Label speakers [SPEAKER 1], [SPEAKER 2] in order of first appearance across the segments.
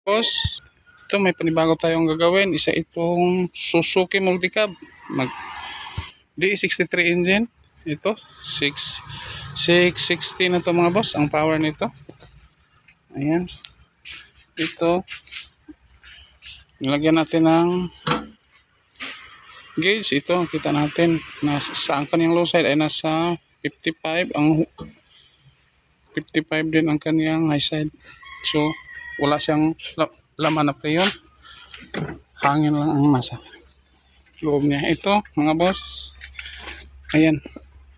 [SPEAKER 1] Boss, ito may panibago tayong gagawin. Isa itong Suzuki Multicab. D63 engine. Ito, 660 na to mga boss. Ang power nito. Ayan. Ito. Nilagyan natin ng gauge. Ito, kita natin. Sa ang kanyang low side ay nasa 55. Ang 55 din ang kanyang high side. So, wala siyang laman na preyon. Hangin lang ang nasa loob niya. Ito mga boss, ayan,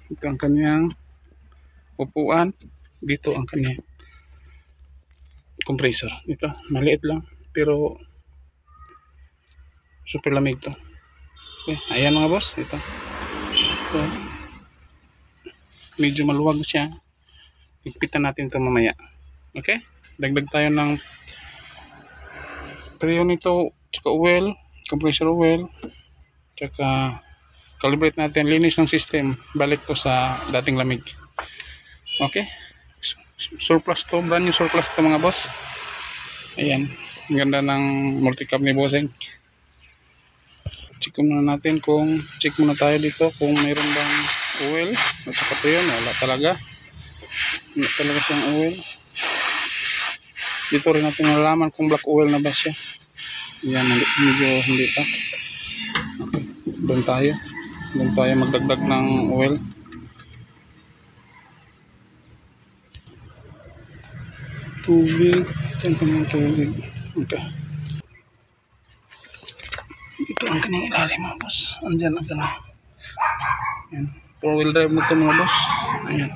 [SPEAKER 1] ito ang kanyang upuan. Dito ang kanyang compressor. Ito maliit lang pero super lamig to. Okay. Ayan mga boss, ito medyo maluwag siya. Higpitan natin ito mamaya. Okay, dagdag tayo ng preyon nito, tsaka oil, compressor oil, tsaka calibrate natin, linis ng system, balik to sa dating lamig. Okay, surplus to, brand new surplus to mga boss. Ayan, ganda ng multicab ni Bossing. Check muna natin check muna tayo dito kung mayroon bang oil at saka preyon. Wala talaga siyang oil. Dito rin natin nalaman kung black oil na ba siya. Yan, medyo hindi pa. Okay. Doon tayo magdagdag ng oil. Tubig. Ito ang tubig. Okay. Ito ang kanyang ilalim mga boss. Andyan ang kanyang. Yan. 4-wheel drive mo ito mga boss. Ayan.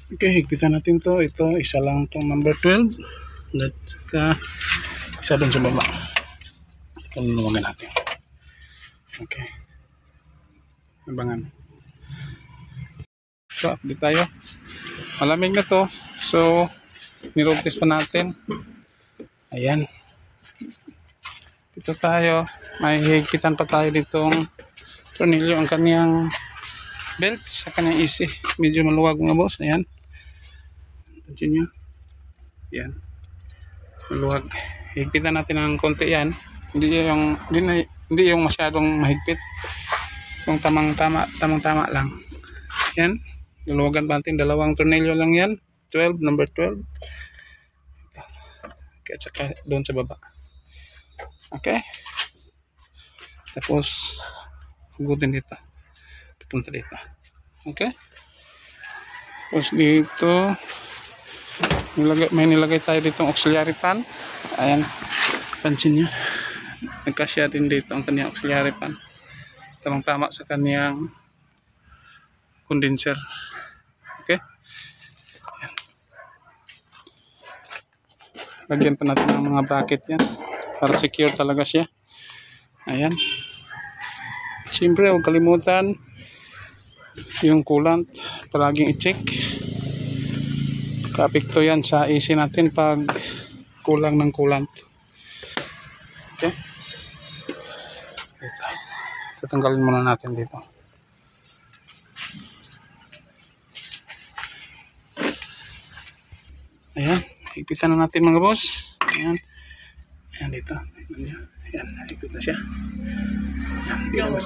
[SPEAKER 1] Okay, higpitan natin to. Ito, isa lang itong number 12. At isa doon sa baba. Ito nuluwagan natin. Okay. Abangan. So, update tayo. Malamig na to. So, niroad test pa natin. Ayan. Dito tayo. May higpitan pa tayo ditong tornilyo ang kanyang belt sa kanyang AC. Medyo maluwag mga boss. Ayan. Continue. Yan. Maluwag. Higpitan natin ng konti yan. Hindi yung masyadong mahigpit. Yung tamang-tama lang. Yan. Luluwagan pa natin. Dalawang tornilyo lang yan. 12, number 12. Okay, at saka doon sa baba. Okay. Tapos, hugutin dito. Pupunta dito. Okay. Tapos dito, may nilagay tayo dito ang auxiliary fan. Ayan, pansin nyo, nagkasya din dito ang kanyang auxiliary fan. Tamang tama sa kanyang condenser. Okay. Ayan. Lagyan pa natin ng mga bracket yan para secure talaga siya. Ayan. Siyempre, huwag kalimutan yung coolant palaging i-check. Kapikto yan sa AC natin pag kulang ng coolant. Okay. Ito. Tatanggalin muna natin dito. Ayan. Higpitan na natin mga boss. Ayan. Ayan dito. Ayan. Higpit na siya. Ayan.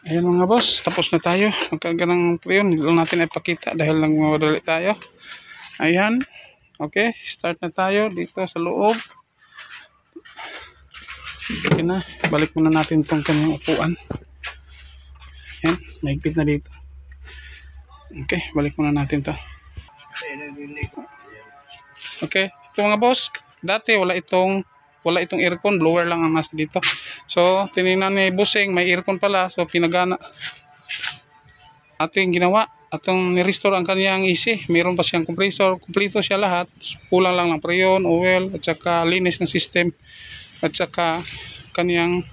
[SPEAKER 1] Ayan mga boss. Tapos na tayo. Magkaga ng preyon. Hindi lang natin ipakita dahil lang mawadali tayo. Ayan. Okay. Start na tayo dito sa loob. Okay na. Balik muna natin itong kanyang upuan. Ayan. Mahigpit na dito. Okay. Balik muna natin to. Okay. Ito mga boss. Dati wala itong aircon. Blower lang ang nasa dito. So, tinignan ni Bossing. May aircon pala. So, pinagana. Ating ginawa. Atong ni-restore ang kanyang AC. Mayroon pa siyang compressor. Kompleto siya lahat. Kulang lang ng preyon, oil, at saka linis ng system. At saka kanyang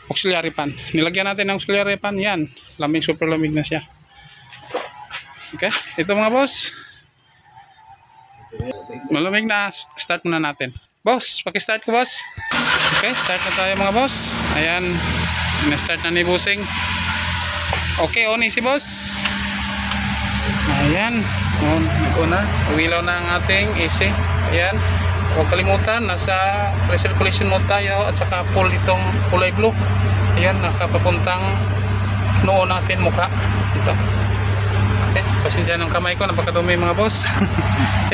[SPEAKER 1] auxiliary fan. Nilagyan natin ng auxiliary fan. Yan. Lamig, super lamig na siya. Okay. Ito mga boss. Malamig na. Start muna natin. Boss, paki-start ko boss. Okay, start na tayo mga boss. Ayan. Na-start na ni Bossing. Okay, on easy boss. Ayan. Ayan. Una, uwilaw na ang ating AC. Ayan. Huwag kalimutan, nasa recirculation mode tayo at saka full itong kulay blue. Ayan, nakapapuntang noo natin, mukha. Ito. Okay, pasensya ng kamay ko, napakadumi mga boss.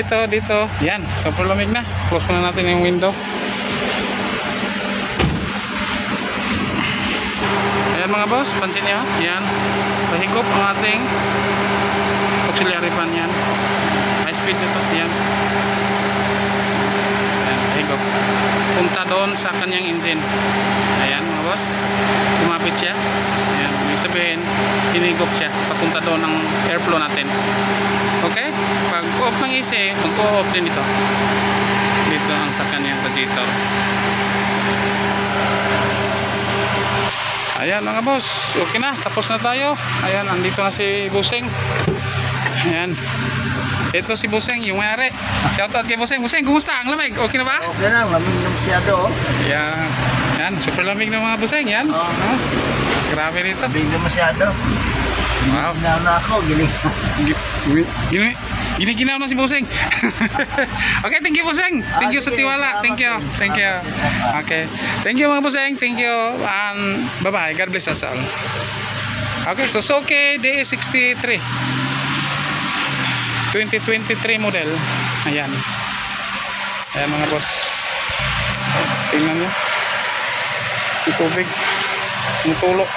[SPEAKER 1] Ito, dito. Ayan, sobrang lamig na. Close muna natin yung window. Ayan mga boss, pansin niya. Ayan, pahigop ang ating auxiliary fan yan. High speed nito. Ayan. Higop. Punta doon sa kanyang engine. Ayan mga boss. Kumapit siya. Ayan. Ibig sabihin, hinigop siya. Papunta doon ang airflow natin. Okay? Pag off ng AC, mag-off din ito. Dito ang sa kanyang radiator. Ayan mga boss. Okay na. Tapos na tayo. Ayan. Andito na si Buseng. Ayan. Ito si Buseng, yung mayari. Shoutout kay Buseng. Buseng, kumusta? Ang lamig? Okay na ba?
[SPEAKER 2] Okay na, lamig na masyado.
[SPEAKER 1] Yan. Yan, super lamig ng mga Buseng. Yan.
[SPEAKER 2] Oo.
[SPEAKER 1] Grabe rito.
[SPEAKER 2] Lamig na masyado.
[SPEAKER 1] Wow.
[SPEAKER 2] Ginaw na ako, giling na.
[SPEAKER 1] Giniginaw na si Buseng. Okay, thank you Buseng. Thank you sa tiwala. Thank you. Thank you. Okay. Thank you mga Buseng. Thank you. And bye-bye. God bless us all. Okay, Suzuki DS63. 2023 model. Ayan. Ayan mga boss. Tingnan nyo. Yung tubig. Yung tulok.